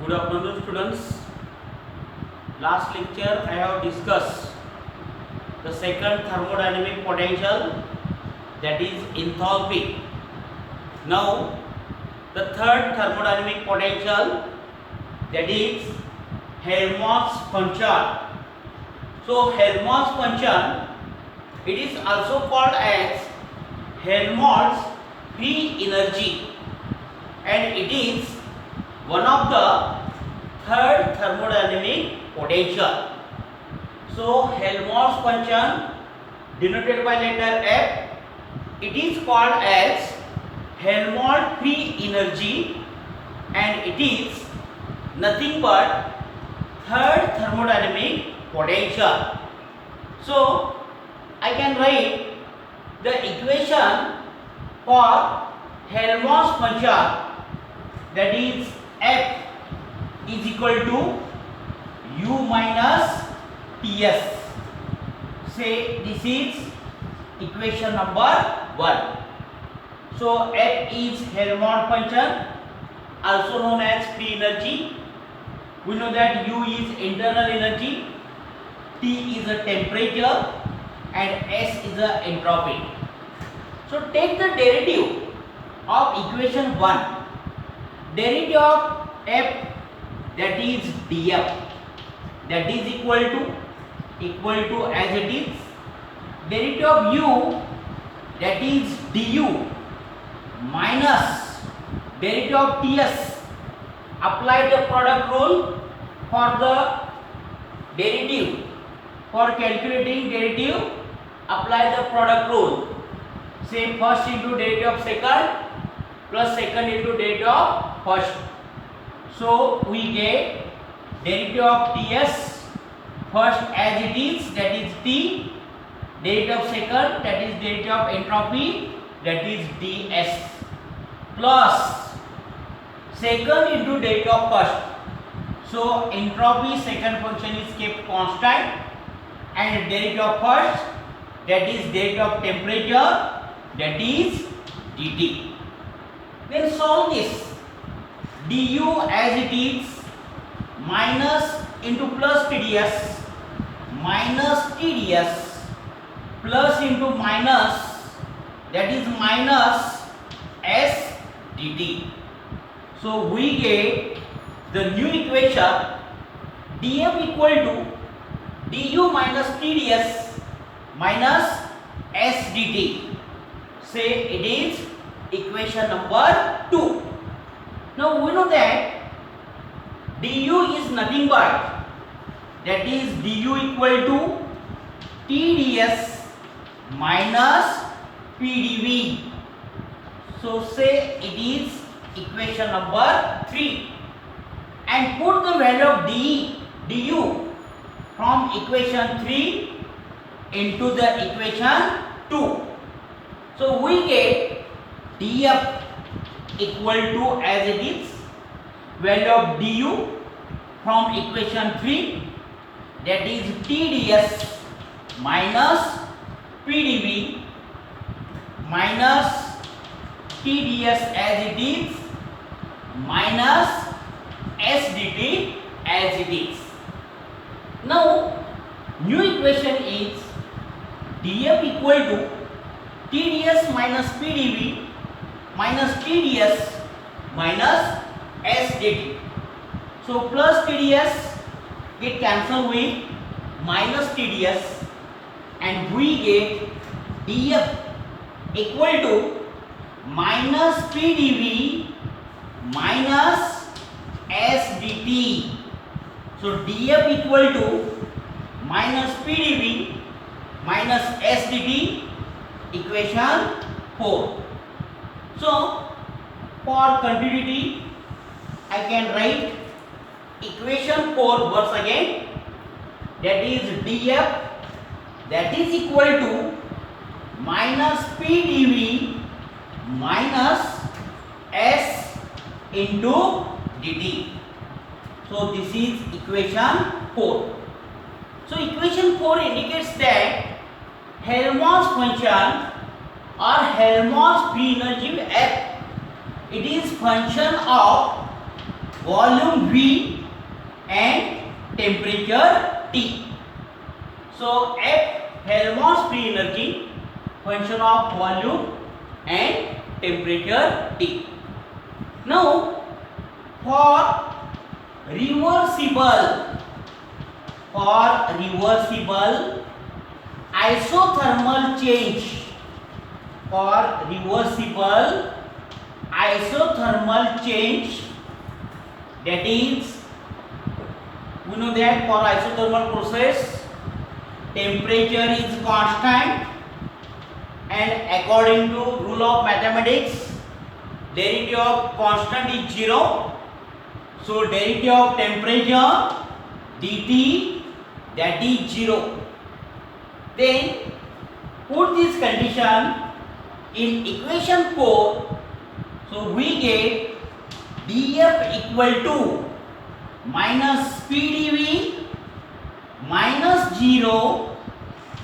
Good afternoon, students. Last lecture I have discussed the second thermodynamic potential, that is enthalpy. Now the third thermodynamic potential, that is Helmholtz function. So Helmholtz function, it is also called as Helmholtz free energy, and it is one of the third thermodynamic potential. So Helmholtz function denoted by letter F, it is called as Helmholtz free energy, and it is nothing but third thermodynamic potential. So I can write the equation for Helmholtz function, that is F is equal to U minus Ts. Say this is equation number 1. So F is Helmholtz function, also known as free energy. We know that U is internal energy, T is a temperature, and S is a entropy. So take the derivative of equation 1. Derivative of F, that is dF, that is equal to as it is. Derivative of U, that is du, minus derivative of Ts. Apply the product rule for the derivative. For calculating derivative, apply the product rule. Say first into derivative of second plus second into derivative of first. So we get derivative of Ts first as it is, that is T, derivative of second, that is derivative of entropy, that is ds, plus second into derivative of first. So entropy second function is kept constant, and derivative of first, that is derivative of temperature, that is dt. Then solve this. Du as it is, minus into plus TdS, minus TdS, plus into minus, that is minus S dt. So we get the new equation df equal to du minus TdS minus S dt. Say it is equation number 2. Now we know that du is nothing but, that is du equal to TdS minus PdV. So say it is equation number 3, and put the value of du from equation 3 into the equation 2. So we get df equal to as it is, value of du from equation 3, that is TdS minus PdV minus TdS as it is minus SdT as it is. Now new equation is df equal to TdS minus PdV minus TdS minus SdT. So plus TdS get cancelled with minus TdS, and we get df equal to minus PdV minus SdT. So df equal to minus PdV minus SdT, equation 4. So for continuity, I can write equation 4 once again, that is df, that is equal to minus PdV minus S into dt. So this is equation 4. So equation 4 indicates that Helmholtz function or Helmholtz free energy F, it is function of volume V and temperature T. So F, Helmholtz free energy, function of volume and temperature T. Now for reversible isothermal change, that is, we know that for isothermal process temperature is constant, and according to rule of mathematics derivative of constant is 0. So derivative of temperature dt, that is 0. Then put this condition in equation 4. So we get df equal to minus pdv minus 0,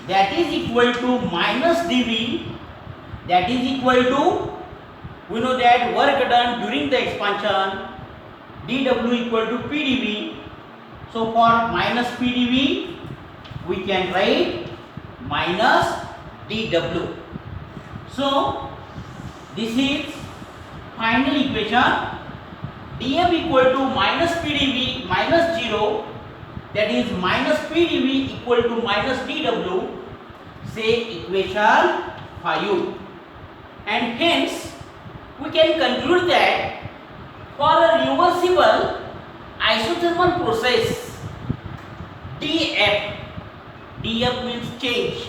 that is equal to minus dv, that is equal to, we know that work done during the expansion dw equal to pdv. So for minus pdv we can write minus dw. So this is final equation. df equal to minus pdv minus 0, that is minus pdv equal to minus dw, say equation 5. And hence we can conclude that for a reversible isothermal process, df means change,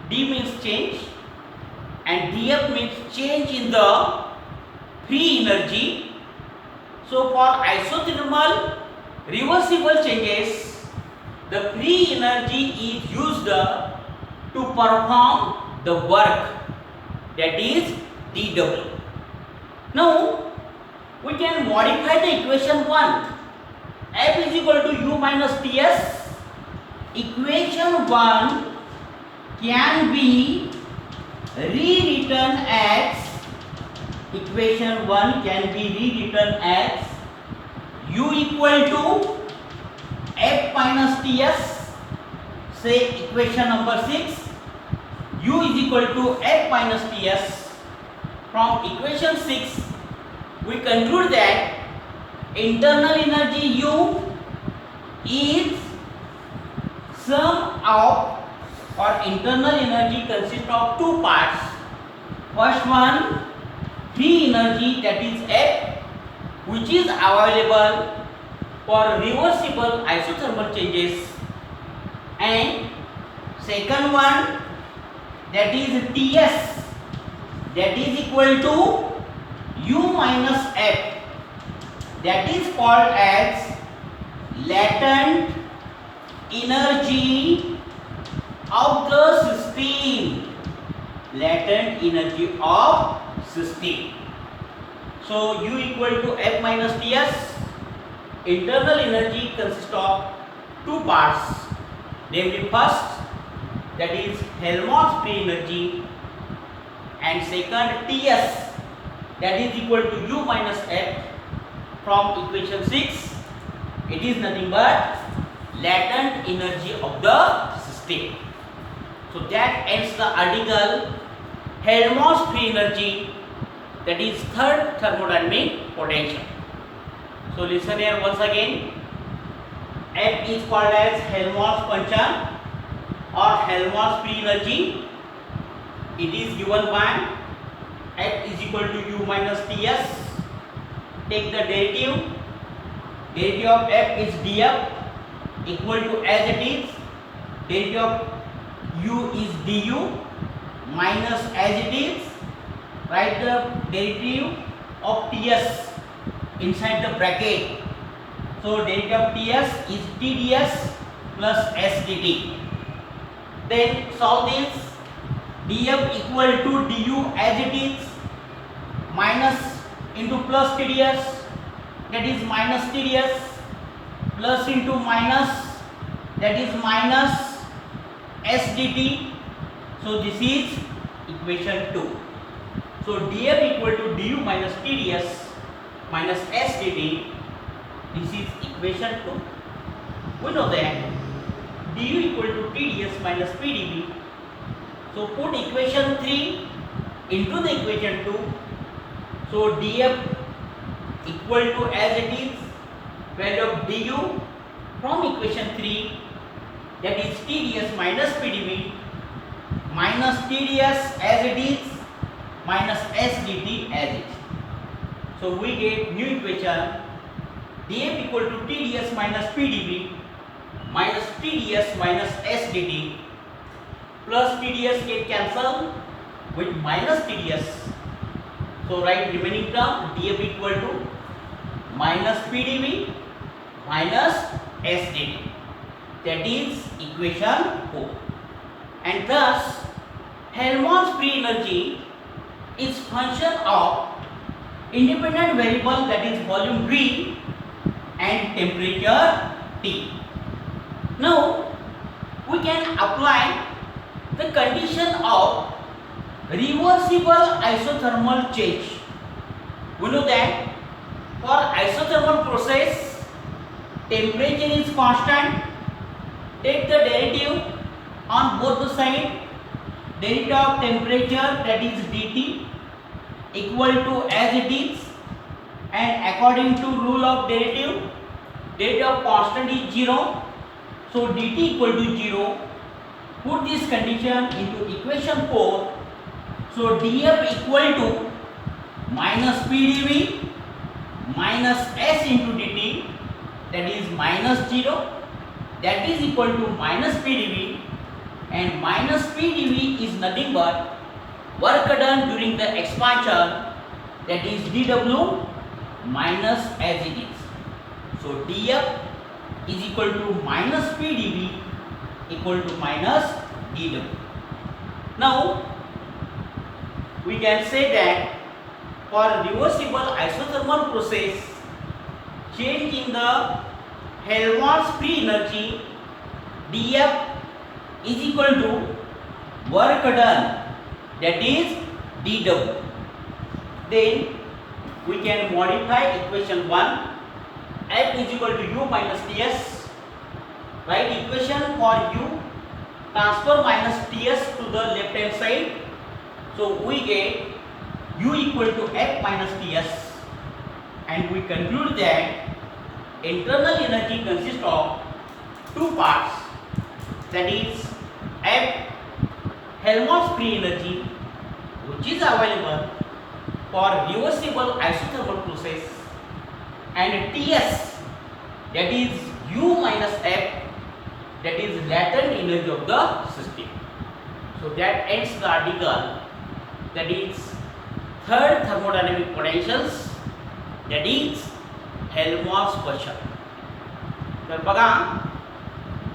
d means change, and df means change in the free energy. So for isothermal reversible changes, the free energy is used to perform the work, that is dw. Now we can modify the equation 1, F is equal to u minus Ts. Equation 1 can be rewritten as u equal to F minus Ts, say equation number 6, u is equal to F minus Ts. From equation 6 we conclude that internal energy U is sum of, or internal energy consists of two parts. First one, free energy, that is F, which is available for reversible isothermal changes, and second one, that is Ts, that is equal to U minus F, that is called as latent energy of the system, So U equal to F minus Ts. Internal energy consists of two parts, namely first, that is Helmholtz free energy, and second Ts, that is equal to U minus F. From equation 6, it is nothing but latent energy of the system. So that ends the article Helmholtz free energy, that is third thermodynamic potential. So listen here once again. F is called as Helmholtz function or Helmholtz free energy. It is given by F is equal to U minus Ts. Take the derivative. Derivative of F is df equal to, as it is, derivative of U is du minus, as it is, write the derivative of Ts inside the bracket. So derivative of Ts is Tds plus Sdt. Then solve this. df equal to du as it is minus into plus Tds, that is minus Tds, plus into minus, that is minus Sdt. So this is equation 2. So df equal to du minus Tds minus Sdt. This is equation 2. We know that du equal to TdS minus PdV. So put equation 3 into the equation 2. So df equal to, as it is, value of du from equation 3, that is TdS minus PdV minus TdS as it is minus S dt as it. So we get new equation df equal to TdS minus PdV minus TdS minus S dt, plus TdS get cancelled with minus TdS. So write remaining term df equal to minus PdV minus S dt. That is equation 4. And thus Helmholtz free energy is function of independent variable, that is volume V and temperature T. Now we can apply the condition of reversible isothermal change. We know that for isothermal process temperature is constant. Take the derivative on both the sides. Derivative of temperature, that is dt, equal to as it is, and according to rule of derivative of constant is 0. So dt equal to 0. Put this condition into equation 4. So df equal to minus PdV minus S into dt, that is minus 0, that is equal to minus PdV, and minus PdV is nothing but work done during the expansion, that is dW minus as it is. So df is equal to minus PdV equal to minus dW. Now we can say that for reversible isothermal process, change in the Helmholtz free energy df is equal to work done, that is dW. Then we can modify equation 1, F is equal to U minus Ts. Write equation for U, transfer minus Ts to the left hand side. So we get U equal to F minus Ts, and we conclude that internal energy consists of two parts, that is F, Helmholtz free energy, which is available for reversible isothermal process, and Ts, that is U minus F, that is latent energy of the system. So that ends the article, that is third thermodynamic potentials, that is Helmholtz question. तर बघा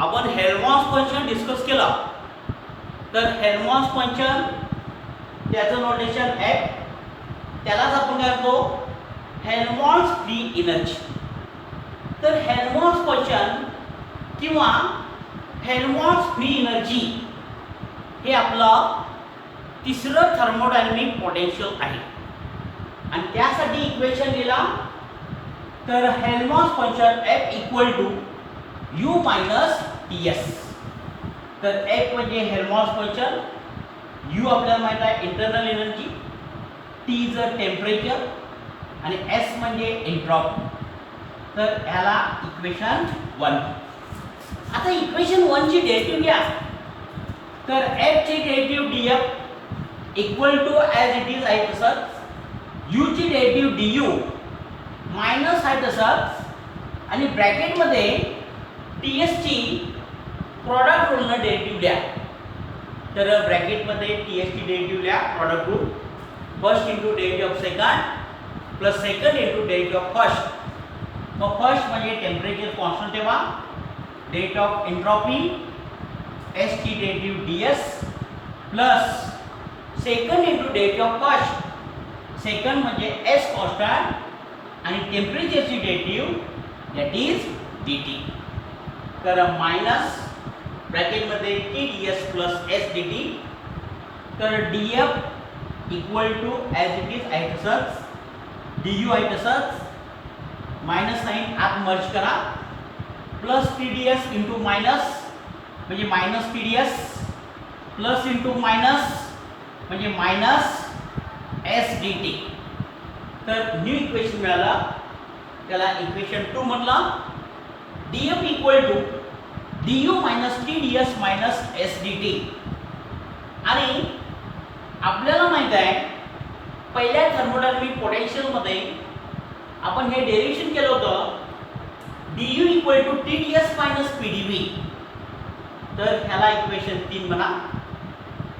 आपण Helmholtz function discuss केलं. तर Helmholtz function त्याचं notation F, त्यालाच आपण काय करतो हेल्महोल्ट्ज फ्री एनर्जी. तर हेल्महोल्ट्ज फंक्शन किंवा हेल्महोल्ट्ज फ्री एनर्जी हे आपलं तिसरं थर्मोडायनामिक पोटेन्शियल आहे. आणि त्यासाठी इक्वेशन लिहिला तर Helmholtz function F equal to U minus Ts. तर F म्हणजे हेल्महोल्ट्ज फंक्शन, U आपल्याला माहित आहे internal energy, T is temperature आणि S म्हणजे एंट्रोपी. तर ह्याला इक्वेशन 1. आता इक्वेशन 1 ची डेरिव्हेटिव्ह घ्या. तर F ची derivative df equal to as it is आहे तसंच, U ची डेरिव्हेटिव्ह du मायनस आहे तसंच, आणि ब्रॅकेटमध्ये Ts ची प्रॉडक्ट रूलनं डेरिव्हेटिव्ह द्या. तर ब्रॅकेटमध्ये Ts ची डेरिव्हेटिव्ह द्या product rule, first into derivative of second plus second into derivative of first. मग फर्स्ट म्हणजे टेम्परेचर कॉन्स्टंट ठेवा, डेरिव्हेटिव्ह ऑफ एंट्रोपी S ची derivative ds plus second into derivative of first, second म्हणजे S constant आणि टेम्परेचरची derivative that is dt. तर minus ब्रॅकेटमध्ये TdS plus S dt. तर df equal to as it is आहे तसंच, du आहे तसंच, मायनस साइन आत मर्ज करा, प्लस TdS इंटू मायनस म्हणजे minus TdS, plus into minus म्हणजे मायनस SDT. तर न्यू इक्वेशन मिळाला, त्याला इक्वेशन 2 म्हटलं. dF equal to du minus TdS minus SDT. आणि आपल्याला माहित आहे पहिल्या थर्मोडायनामिक पोटेन्शियल मध्ये आपण हे डेरिव्हेशन केलं होतं du equal to TdS minus PdV. तर ह्याला इक्वेशन 3 म्हणा.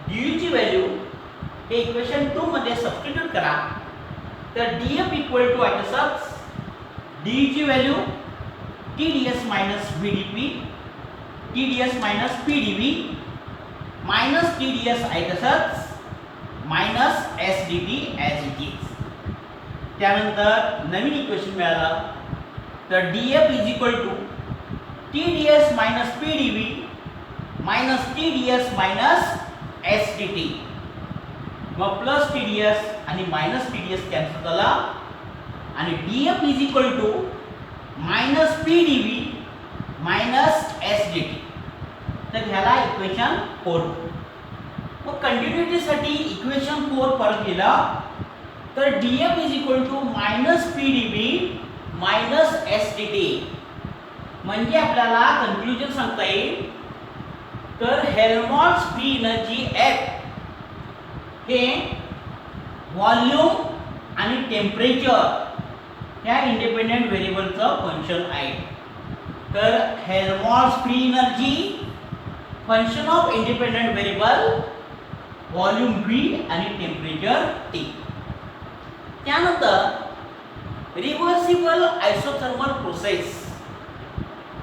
du ची व्हॅल्यू हे इक्वेशन 2 मध्ये सबस्टिट्यूट करा. तर dF इक्वल टू आहे तसंच du ची value TdS minus VdP, TdS minus PdV minus TdS आहे तसंच minus SDT as it is. त्यानंतर नवीन इक्वेशन मिळालं. तर dF is equal to TdS minus PdV minus TdS minus SDT. मग प्लस TdS आणि मायनस TdS कॅन्सल झाला आणि dF is equal to minus PdV minus SDT. तर ह्याला इक्वेशन 4. मग कंटिन्युटीसाठी इक्वेशन 4 परत केला तर dF is equal to minus PdV minus SDT. म्हणजे आपल्याला कन्क्लुजन सांगता येईल. तर हेल्महोल्ट्ज फ्री एनर्जी F हे व्हॉल्यूम आणि टेम्परेचर ह्या इंडिपेंडेंट व्हेरिएबलचं फंक्शन आहे. तर Helmholtz free energy function of independent variable volume V आणि टेम्परेचर T. त्यानंतर reversible isothermal process.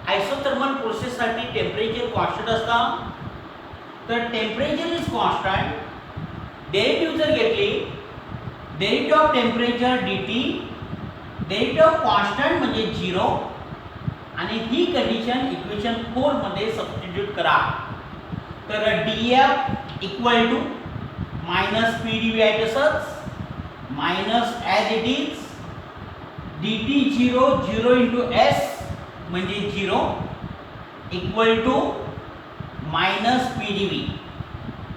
Isothermal process साठी टेम्परेचर कॉन्स्टंट असतं. तर टेम्परेचर इज कॉन्स्टंट. डेरिव्हेटिव्ह जर घेतली derivative of temperature dt, derivative of constant म्हणजे 0 आणि ही कंडिशन इक्वेशन 4 मध्ये सबस्टिट्यूट करा. तर dF equal to minus PdV आहे तसंच minus as it is dt 0 0 into S म्हणजे 0 इक्वल टू मायनस PdV.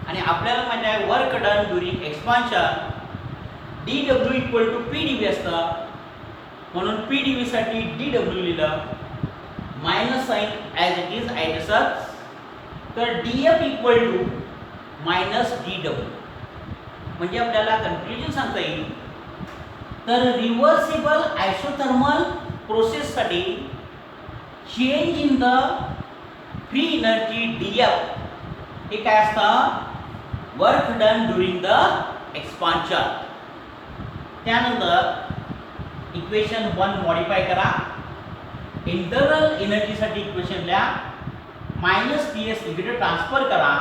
आणि आपल्याला माहिती आहे work done during expansion dW equal to PdV असतं. म्हणून PdV साठी dW लिहिलं minus sign as it is आहे तसंच. तर dF equal to minus dW. म्हणजे आपल्याला कन्क्लुजन सांगता येईल. तर रिव्हर्सिबल आयसोथर्मल प्रोसेस साठी change in the free energy dF हे काय असतं work done during the expansion. त्यानंतर इक्वेशन 1 मॉडिफाय करा. इंटरनल एनर्जी साठी इक्वेशन लिहा मायनस TS इकडे ट्रान्सफर करा.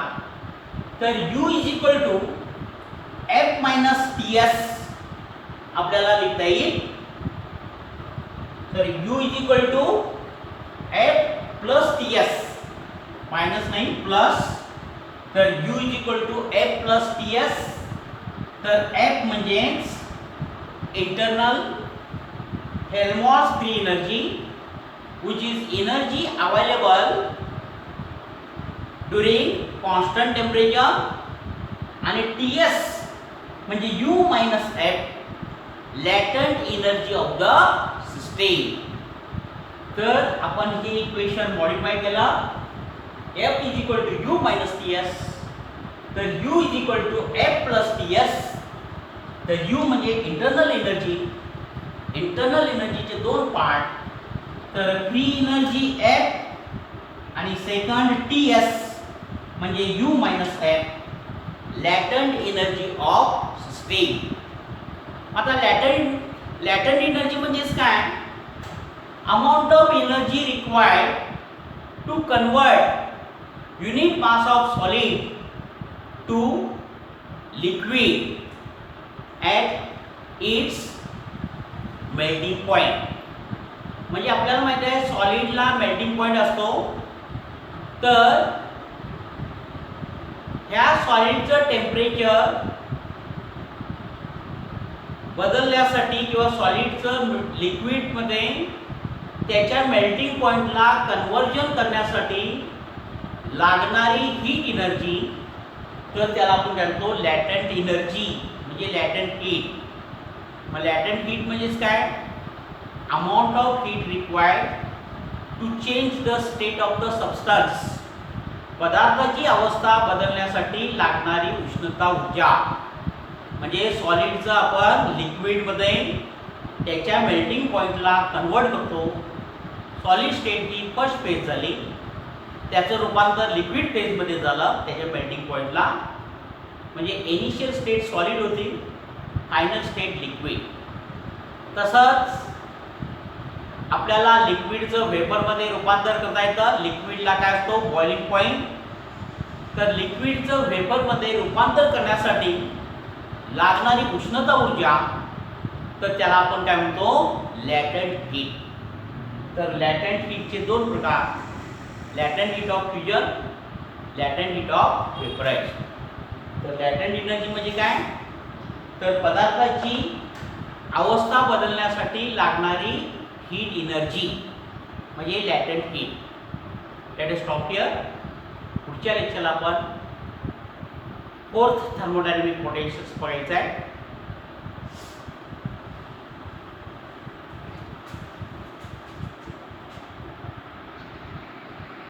तर U is equal to F minus TS आपल्याला लिहिता येईल. तर U is equal to F plus TS minus नाही प्लस. तर U is equal to F plus TS. तर F म्हणजे internal Helmholtz free energy which is energy available during constant temperature आणि TS म्हणजे U minus F latent energy of the system. तर आपण हे equation modify केलं. F is equal to U minus TS. तर U is equal to F plus TS. तर U म्हणजे internal energy. Internal एनर्जीचे दोन पार्ट. तर फ्री एनर्जी F आणि सेकंड TS म्हणजे U minus F latent energy of system. आता latent energy म्हणजे काय amount of energy required to convert unit mass of solid to liquid at its melting point. म्हणजे आपल्याला माहिती आहे सॉलिडला मेल्टिंग पॉइंट असतो. तर ह्या सॉलिडचं टेम्परेचर बदलण्यासाठी किंवा सॉलिडचं लिक्विडमध्ये त्याच्या मेल्टिंग पॉइंटला कन्वर्जन करण्यासाठी लागणारी हीट एनर्जी, तर त्याला आपण म्हणतो लॅटेंट एनर्जी म्हणजे लॅटेंट हीट. मग लॅटेंट हीट म्हणजेच काय? Amount of heat required to change the state of the substance. पदार्थाची अवस्था बदलण्यासाठी लागणारी उष्णता ऊर्जा. म्हणजे सॉलिडचं आपण लिक्विडमध्ये त्याच्या मेल्टिंग पॉईंटला कन्वर्ट करतो. सॉलिड स्टेट ही फर्स्ट फेज झाली, त्याचं रूपांतर लिक्विड फेजमध्ये झालं त्याच्या मेल्टिंग पॉईंटला. म्हणजे इनिशियल स्टेट सॉलिड होती, फायनल स्टेट लिक्विड. तसंच आपल्याला लिक्विडचं वेपरमध्ये रूपांतर करता येतं. लिक्विडला काय असतो? Boiling point. तर लिक्विडचं वेपरमध्ये रूपांतर करण्यासाठी लागणारी उष्णता ऊर्जा, तर त्याला आपण काय म्हणतो? Latent heat. तर लॅटेंट हीटचे दोन प्रकार, latent heat of fusion, latent heat of vaporisation. तर लॅटेंट एनर्जी म्हणजे काय? तर पदार्थाची अवस्था बदलण्यासाठी लागणारी हीट एनर्जी म्हणजे latent heat. Let us stop here. पुढच्या लेक्चरला आपण फोर्थ थर्मोडायनॅमिक पोटेन्शियल्स बघायचं आहे.